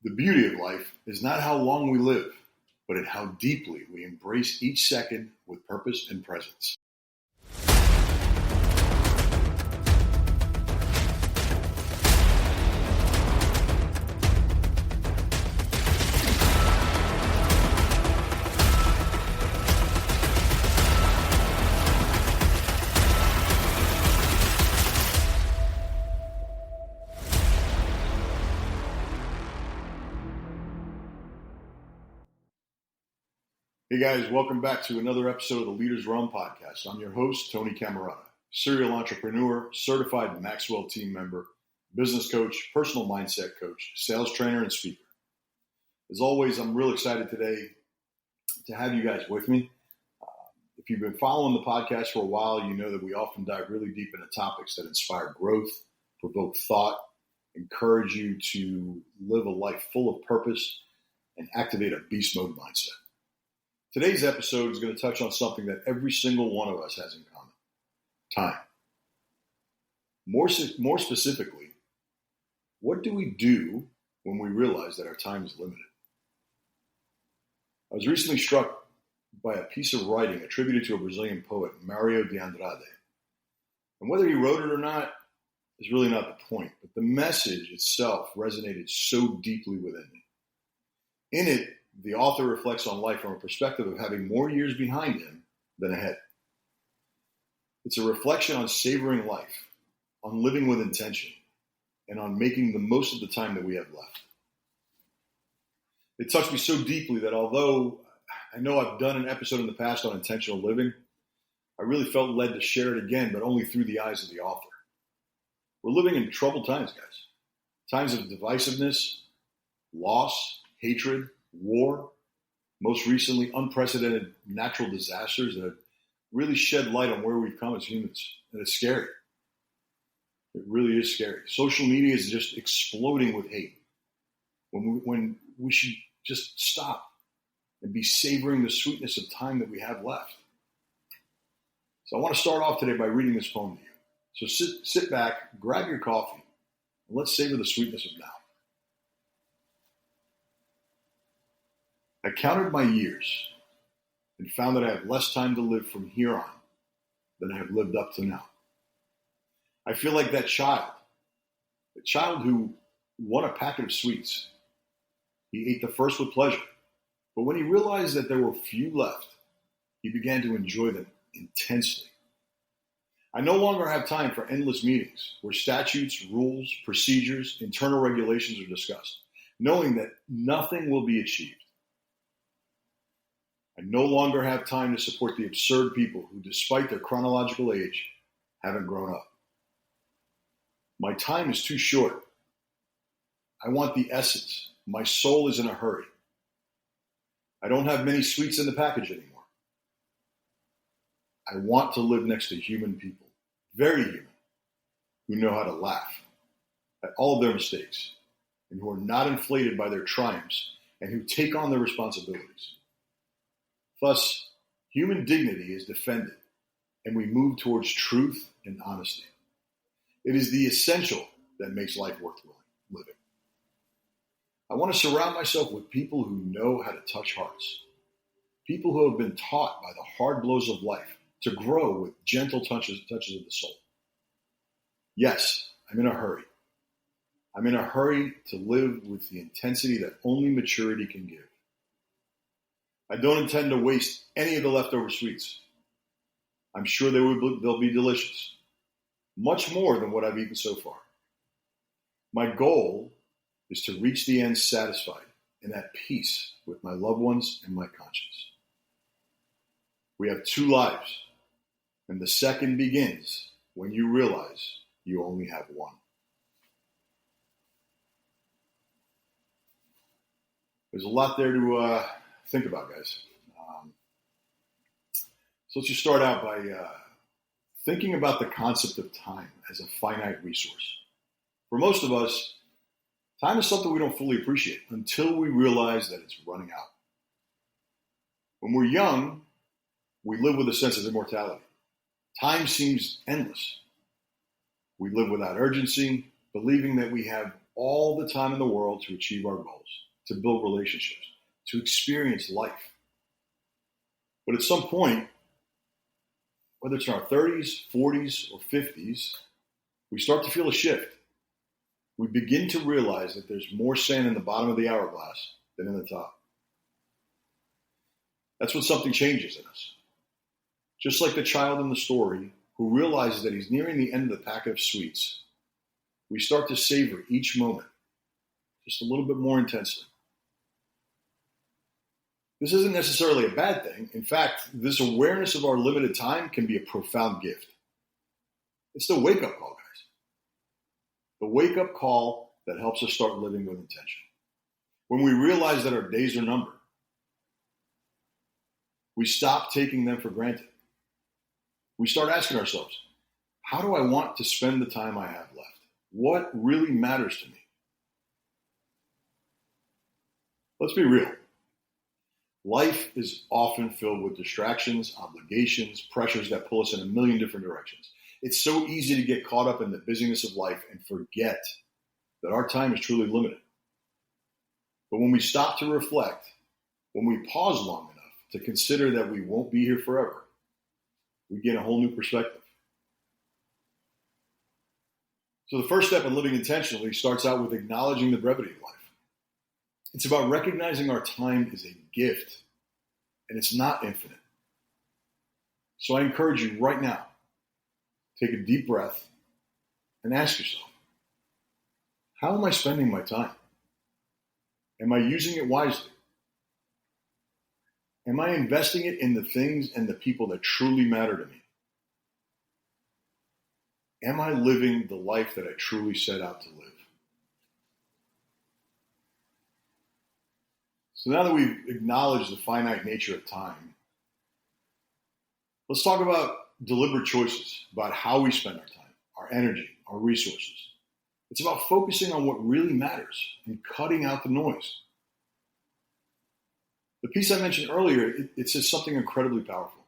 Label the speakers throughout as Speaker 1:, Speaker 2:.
Speaker 1: The beauty of life is not how long we live, but in how deeply we embrace each second with purpose and presence. Hey guys, welcome back to another episode of the Leaders Realm podcast. I'm your host, Tony Cammarata, serial entrepreneur, certified Maxwell team member, business coach, personal mindset coach, sales trainer, and speaker. As always, I'm real excited today to have you guys with me. If you've been following the podcast for a while, you know that we often dive really deep into topics that inspire growth, provoke thought, encourage you to live a life full of purpose, and activate a beast mode mindset. Today's episode is going to touch on something that every single one of us has in common: time. More specifically, what do we do when we realize that our time is limited? I was recently struck by a piece of writing attributed to a Brazilian poet, Mario de Andrade. And whether he wrote it or not is really not the point, but the message itself resonated so deeply within me. In it, the author reflects on life from a perspective of having more years behind him than ahead. It's a reflection on savoring life, on living with intention, and on making the most of the time that we have left. It touched me so deeply that although I know I've done an episode in the past on intentional living, I really felt led to share it again, but only through the eyes of the author. We're living in troubled times, guys. Times of divisiveness, loss, hatred, war, most recently unprecedented natural disasters that have really shed light on where we've come as humans. And it's scary. It really is scary. Social media is just exploding with hate. When we should just stop and be savoring the sweetness of time that we have left. So I want to start off today by reading this poem to you. So sit back, grab your coffee, and let's savor the sweetness of now. I counted my years and found that I have less time to live from here on than I have lived up to now. I feel like that child who won a packet of sweets. He ate the first with pleasure, but when he realized that there were few left, he began to enjoy them intensely. I no longer have time for endless meetings where statutes, rules, procedures, internal regulations are discussed, knowing that nothing will be achieved. I no longer have time to support the absurd people who, despite their chronological age, haven't grown up. My time is too short. I want the essence. My soul is in a hurry. I don't have many sweets in the package anymore. I want to live next to human people, very human, who know how to laugh at all of their mistakes and who are not inflated by their triumphs and who take on their responsibilities. Thus, human dignity is defended, and we move towards truth and honesty. It is the essential that makes life worth living. I want to surround myself with people who know how to touch hearts, people who have been taught by the hard blows of life to grow with gentle touches of the soul. Yes, I'm in a hurry. I'm in a hurry to live with the intensity that only maturity can give. I don't intend to waste any of the leftover sweets. I'm sure they'll be delicious, much more than what I've eaten so far. My goal is to reach the end satisfied and at peace with my loved ones and my conscience. We have 2 lives, and the second begins when you realize you only have one. There's a lot there to think about, guys. So let's just start out by thinking about the concept of time as a finite resource. For most of us, time is something we don't fully appreciate until we realize that it's running out. When we're young, we live with a sense of immortality. Time seems endless. We live without urgency, believing that we have all the time in the world to achieve our goals, to build relationships, to experience life. But at some point, whether it's in our 30s, 40s, or 50s, we start to feel a shift. We begin to realize that there's more sand in the bottom of the hourglass than in the top. That's when something changes in us. Just like the child in the story who realizes that he's nearing the end of the packet of sweets, we start to savor each moment just a little bit more intensely. This isn't necessarily a bad thing. In fact, this awareness of our limited time can be a profound gift. It's the wake-up call, guys. The wake-up call that helps us start living with intention. When we realize that our days are numbered, we stop taking them for granted. We start asking ourselves, how do I want to spend the time I have left? What really matters to me? Let's be real. Life is often filled with distractions, obligations, pressures that pull us in a million different directions. It's so easy to get caught up in the busyness of life and forget that our time is truly limited. But when we stop to reflect, when we pause long enough to consider that we won't be here forever, we gain a whole new perspective. So the first step in living intentionally starts out with acknowledging the brevity of life. It's about recognizing our time is a gift, and it's not infinite. So I encourage you right now, take a deep breath and ask yourself, how am I spending my time? Am I using it wisely? Am I investing it in the things and the people that truly matter to me? Am I living the life that I truly set out to live? So now that we've acknowledged the finite nature of time, let's talk about deliberate choices about how we spend our time, our energy, our resources. It's about focusing on what really matters and cutting out the noise. The piece I mentioned earlier, it says something incredibly powerful.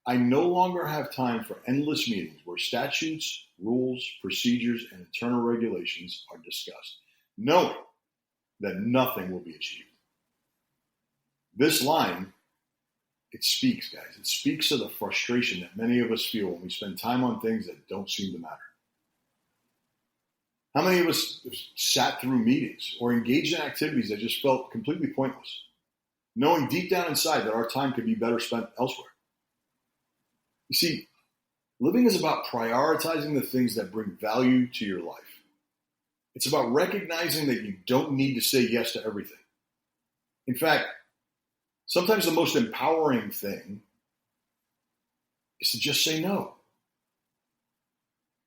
Speaker 1: I no longer have time for endless meetings where statutes, rules, procedures, and internal regulations are discussed, knowing that nothing will be achieved. This line, it speaks, guys. It speaks of the frustration that many of us feel when we spend time on things that don't seem to matter. How many of us have sat through meetings or engaged in activities that just felt completely pointless, knowing deep down inside that our time could be better spent elsewhere? You see, living is about prioritizing the things that bring value to your life. It's about recognizing that you don't need to say yes to everything. In fact, sometimes the most empowering thing is to just say no.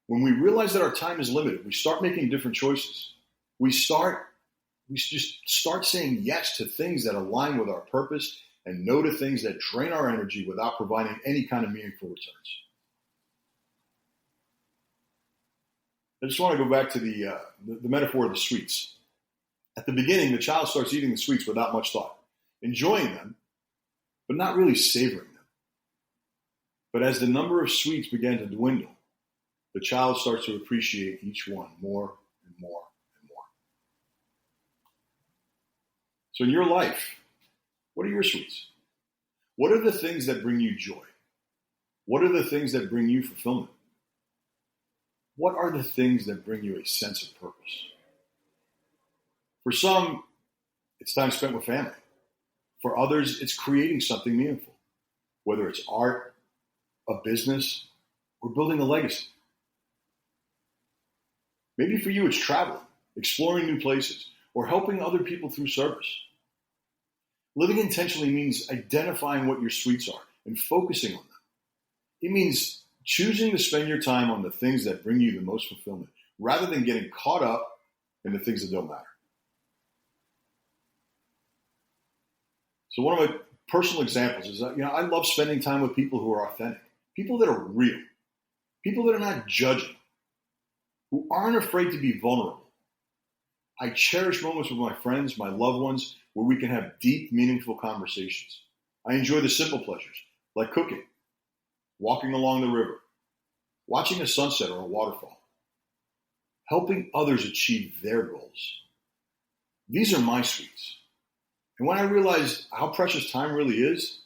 Speaker 1: When we realize that our time is limited, we start making different choices. We just start saying yes to things that align with our purpose and no to things that drain our energy without providing any kind of meaningful returns. I just want to go back to the metaphor of the sweets. At the beginning, the child starts eating the sweets without much thought, enjoying them, but not really savoring them. But as the number of sweets began to dwindle, the child starts to appreciate each one more and more and more. So in your life, what are your sweets? What are the things that bring you joy? What are the things that bring you fulfillment? What are the things that bring you a sense of purpose? For some, it's time spent with family. For others, it's creating something meaningful, whether it's art, a business, or building a legacy. Maybe for you, it's traveling, exploring new places, or helping other people through service. Living intentionally means identifying what your sweets are and focusing on them. It means choosing to spend your time on the things that bring you the most fulfillment, rather than getting caught up in the things that don't matter. So one of my personal examples is that, I love spending time with people who are authentic, people that are real, people that are not judging, who aren't afraid to be vulnerable. I cherish moments with my friends, my loved ones, where we can have deep, meaningful conversations. I enjoy the simple pleasures, like cooking, walking along the river, watching a sunset or a waterfall. helping others achieve their goals. These are my sweets. And when I realized how precious time really is,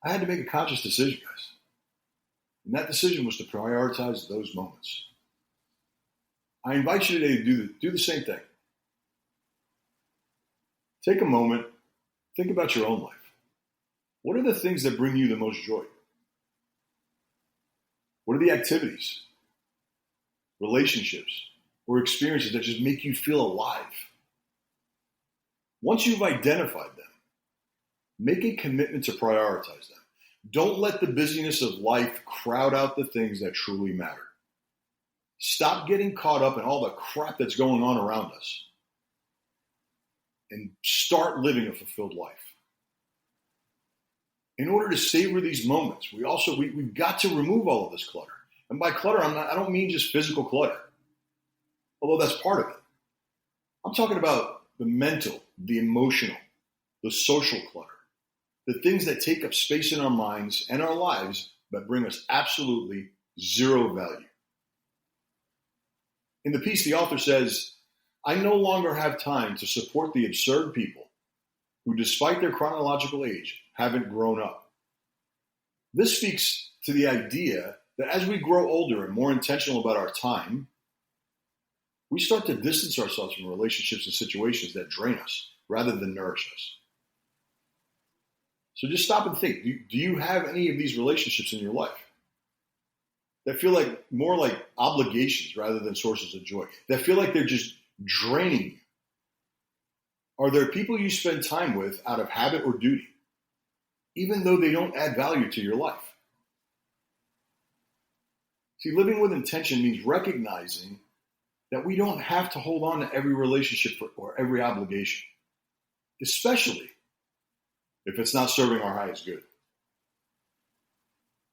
Speaker 1: I had to make a conscious decision, guys. And that decision was to prioritize those moments. I invite you today to do the same thing. Take a moment, think about your own life. What are the things that bring you the most joy? What are the activities, relationships, or experiences that just make you feel alive? Once you've identified them, make a commitment to prioritize them. Don't let the busyness of life crowd out the things that truly matter. Stop getting caught up in all the crap that's going on around us and start living a fulfilled life. In order to savor these moments, we've got to remove all of this clutter. And by clutter, I don't mean just physical clutter, although that's part of it. I'm talking about the mental, the emotional, the social clutter, the things that take up space in our minds and our lives but bring us absolutely zero value. In the piece, the author says, I no longer have time to support the absurd people who, despite their chronological age, haven't grown up. This speaks to the idea that as we grow older and more intentional about our time, we start to distance ourselves from relationships and situations that drain us rather than nourish us. So just stop and think, do you have any of these relationships in your life that feel more like obligations rather than sources of joy, that feel like they're just draining you? Are there people you spend time with out of habit or duty, even though they don't add value to your life? See, living with intention means recognizing that we don't have to hold on to every relationship or every obligation, especially if it's not serving our highest good.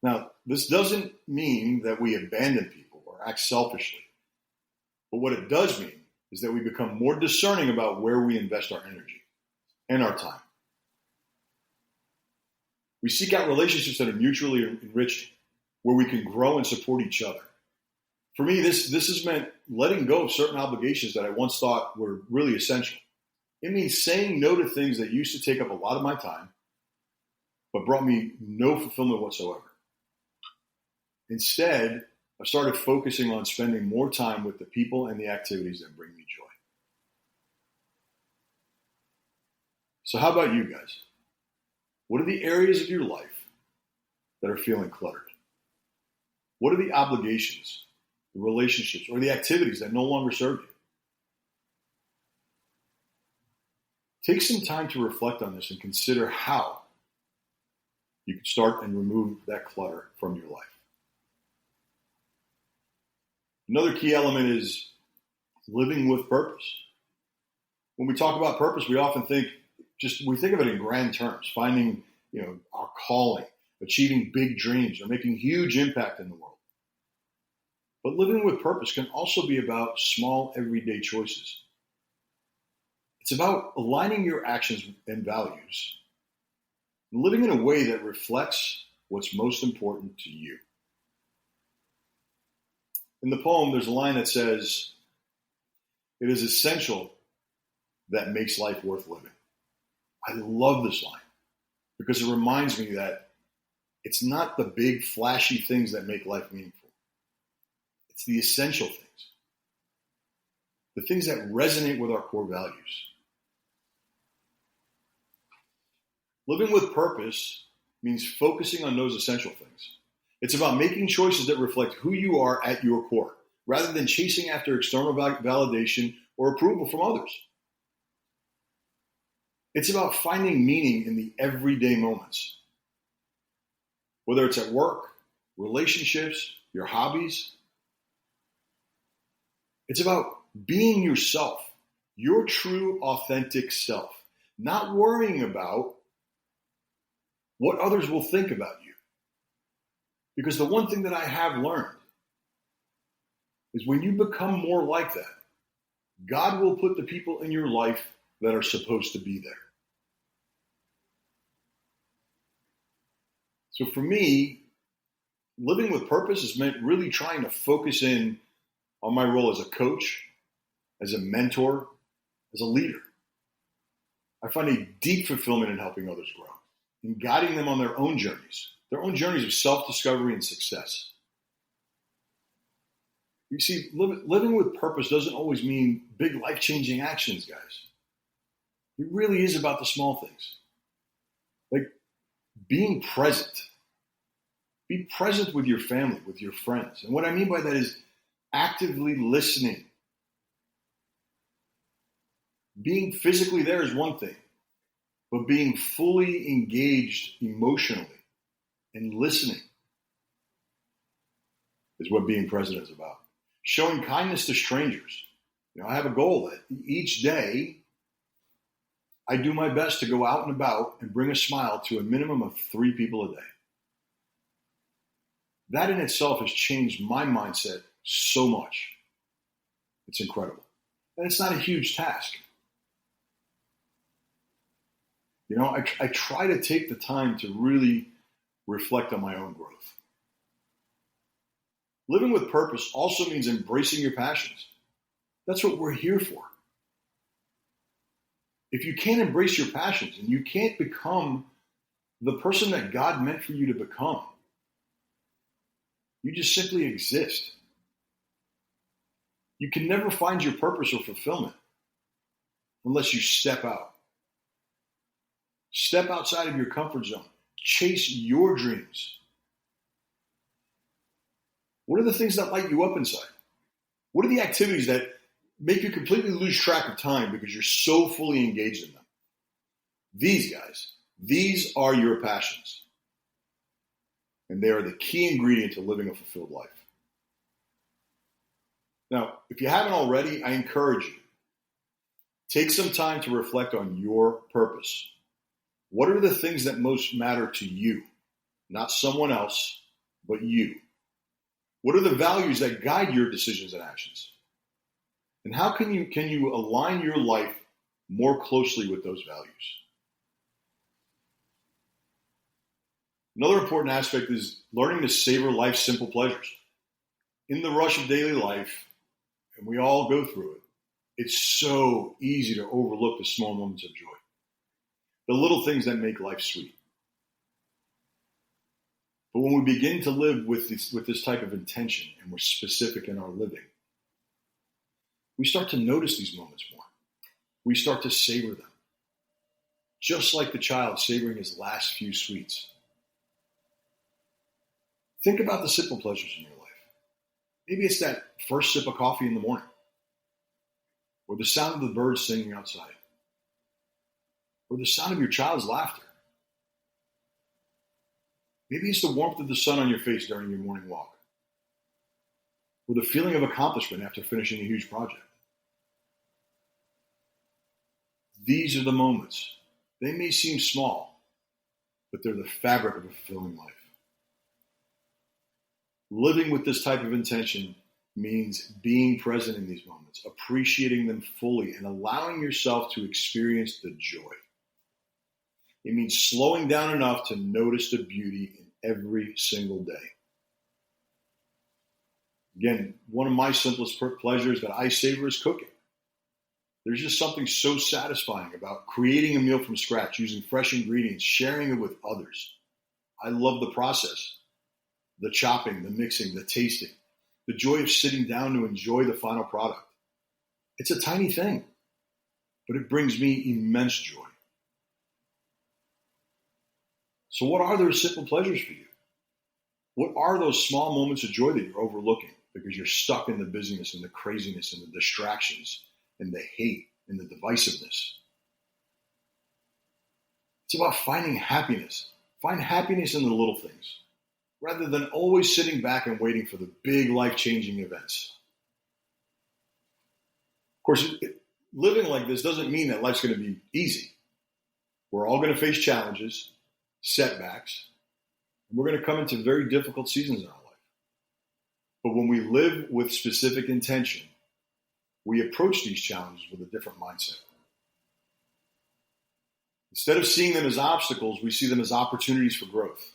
Speaker 1: Now, this doesn't mean that we abandon people or act selfishly, but what it does mean is that we become more discerning about where we invest our energy and our time. We seek out relationships that are mutually enriching, where we can grow and support each other. For me, this has meant letting go of certain obligations that I once thought were really essential. It means saying no to things that used to take up a lot of my time, but brought me no fulfillment whatsoever. Instead, I started focusing on spending more time with the people and the activities that bring me joy. So how about you guys? What are the areas of your life that are feeling cluttered? What are the obligations, the relationships, or the activities that no longer serve you? Take some time to reflect on this and consider how you can start and remove that clutter from your life. Another key element is living with purpose. When we talk about purpose, we often think of it in grand terms, finding, our calling, achieving big dreams, or making huge impact in the world. But living with purpose can also be about small, everyday choices. It's about aligning your actions and values, and living in a way that reflects what's most important to you. In the poem, there's a line that says, "It is essential that makes life worth living." I love this line because it reminds me that it's not the big, flashy things that make life meaningful. It's the essential things, the things that resonate with our core values. Living with purpose means focusing on those essential things. It's about making choices that reflect who you are at your core, rather than chasing after external validation or approval from others. It's about finding meaning in the everyday moments. Whether it's at work, relationships, your hobbies. It's about being yourself, your true, authentic self, not worrying about what others will think about you. Because the one thing that I have learned is when you become more like that, God will put the people in your life that are supposed to be there. So for me, living with purpose has meant really trying to focus in on my role as a coach, as a mentor, as a leader. I find a deep fulfillment in helping others grow, in guiding them on their own journeys of self-discovery and success. You see, living with purpose doesn't always mean big life-changing actions, guys. It really is about the small things. Like being present. Be present with your family, with your friends. And what I mean by that is actively listening. Being physically there is one thing, but being fully engaged emotionally and listening is what being present is about. Showing kindness to strangers. I have a goal that each day I do my best to go out and about and bring a smile to a minimum of 3 people a day. That in itself has changed my mindset so much. It's incredible. And it's not a huge task. I try to take the time to really reflect on my own growth. Living with purpose also means embracing your passions. That's what we're here for. If you can't embrace your passions and you can't become the person that God meant for you to become, you just simply exist. You can never find your purpose or fulfillment unless you step out. Step outside of your comfort zone. Chase your dreams. What are the things that light you up inside? What are the activities that make you completely lose track of time because you're so fully engaged in them? These are your passions. And they are the key ingredient to living a fulfilled life. Now, if you haven't already, I encourage you, take some time to reflect on your purpose. What are the things that most matter to you? Not someone else, but you. What are the values that guide your decisions and actions? And how can you align your life more closely with those values? Another important aspect is learning to savor life's simple pleasures. In the rush of daily life, and we all go through it, it's so easy to overlook the small moments of joy. The little things that make life sweet. But when we begin to live with this type of intention and we're specific in our living, we start to notice these moments more. We start to savor them. Just like the child savoring his last few sweets. Think about the simple pleasures in your life. Maybe it's that first sip of coffee in the morning, or the sound of the birds singing outside, or the sound of your child's laughter. Maybe it's the warmth of the sun on your face during your morning walk, or the feeling of accomplishment after finishing a huge project. These are the moments. They may seem small, but they're the fabric of a fulfilling life. Living with this type of intention means being present in these moments, appreciating them fully, and allowing yourself to experience the joy. It means slowing down enough to notice the beauty in every single day. Again, one of my simplest pleasures that I savor is cooking. There's just something so satisfying about creating a meal from scratch, using fresh ingredients, sharing it with others. I love the process. The chopping, the mixing, the tasting, the joy of sitting down to enjoy the final product. It's a tiny thing, but it brings me immense joy. So what are those simple pleasures for you? What are those small moments of joy that you're overlooking because you're stuck in the busyness and the craziness and the distractions and the hate and the divisiveness? It's about finding happiness. Find happiness in the little things, rather than always sitting back and waiting for the big life-changing events. Of course, living like this doesn't mean that life's going to be easy. We're all going to face challenges, setbacks, and we're going to come into very difficult seasons in our life. But when we live with specific intention, we approach these challenges with a different mindset. Instead of seeing them as obstacles, we see them as opportunities for growth.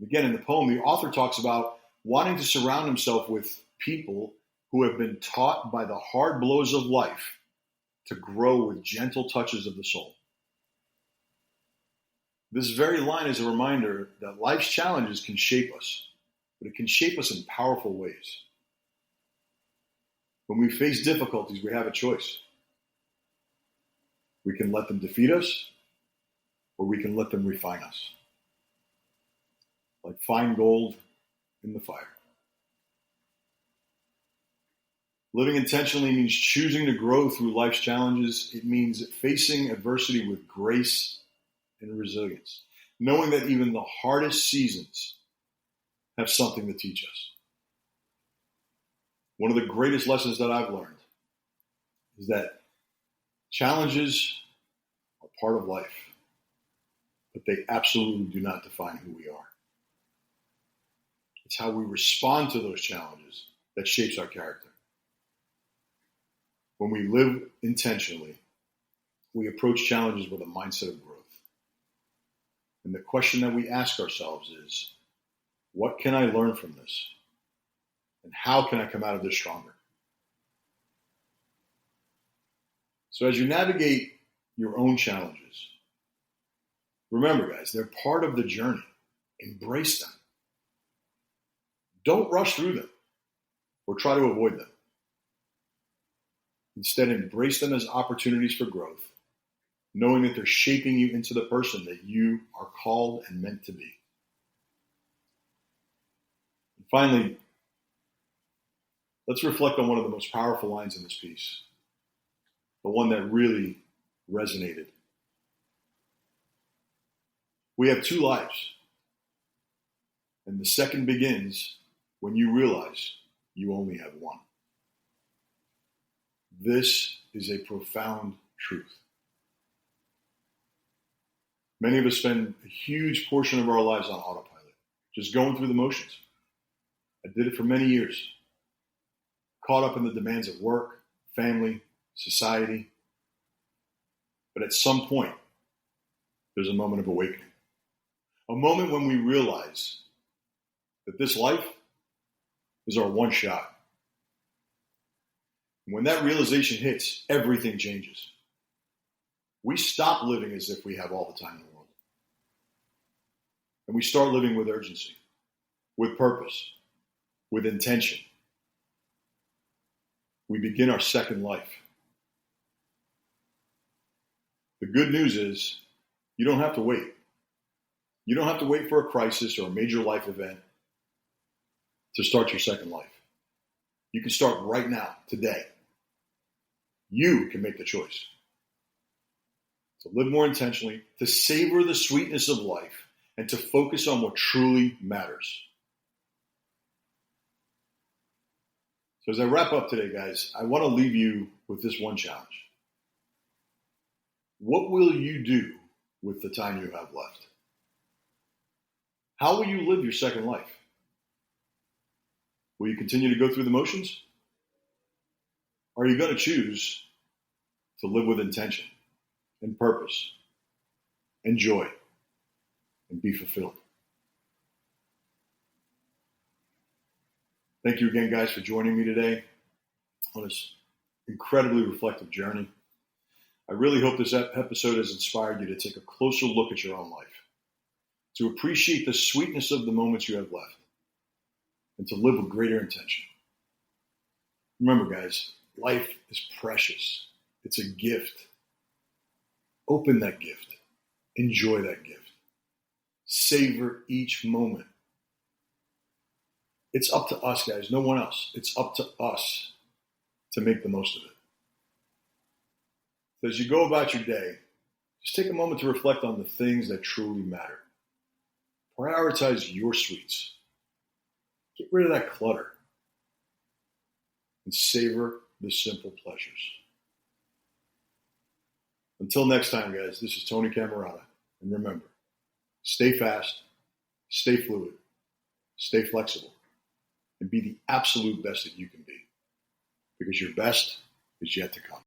Speaker 1: Again, in the poem, the author talks about wanting to surround himself with people who have been taught by the hard blows of life to grow with gentle touches of the soul. This very line is a reminder that life's challenges can shape us, but it can shape us in powerful ways. When we face difficulties, we have a choice. We can let them defeat us, or we can let them refine us. Like fine gold in the fire. Living intentionally means choosing to grow through life's challenges. It means facing adversity with grace and resilience, knowing that even the hardest seasons have something to teach us. One of the greatest lessons that I've learned is that challenges are part of life, but they absolutely do not define who we are. It's how we respond to those challenges that shapes our character. When we live intentionally, we approach challenges with a mindset of growth. And the question that we ask ourselves is, what can I learn from this? And how can I come out of this stronger? So as you navigate your own challenges, remember, guys, they're part of the journey. Embrace them. Don't rush through them or try to avoid them. Instead, embrace them as opportunities for growth, knowing that they're shaping you into the person that you are called and meant to be. And finally, let's reflect on one of the most powerful lines in this piece, the one that really resonated. We have two lives, and the second begins when you realize you only have one. This is a profound truth. Many of us spend a huge portion of our lives on autopilot, just going through the motions. I did it for many years, caught up in the demands of work, family, society. But at some point, there's a moment of awakening. A moment when we realize that this life is our one shot. And when that realization hits, everything changes. We stop living as if we have all the time in the world. And we start living with urgency, with purpose, with intention. We begin our second life. The good news is you don't have to wait. You don't have to wait for a crisis or a major life event to start your second life. You can start right now, today. You can make the choice to live more intentionally, to savor the sweetness of life, and to focus on what truly matters. So as I wrap up today, guys, I want to leave you with this one challenge. What will you do with the time you have left? How will you live your second life? Will you continue to go through the motions? Or are you going to choose to live with intention and purpose and joy and be fulfilled? Thank you again, guys, for joining me today on this incredibly reflective journey. I really hope this episode has inspired you to take a closer look at your own life, to appreciate the sweetness of the moments you have left, and to live with greater intention. Remember, guys, life is precious. It's a gift. Open that gift. Enjoy that gift. Savor each moment. It's up to us, guys, no one else. It's up to us to make the most of it. So as you go about your day, just take a moment to reflect on the things that truly matter. Prioritize your sweets. Get rid of that clutter and savor the simple pleasures. Until next time, guys, this is Tony Cammarata. And remember, stay fast, stay fluid, stay flexible, and be the absolute best that you can be. Because your best is yet to come.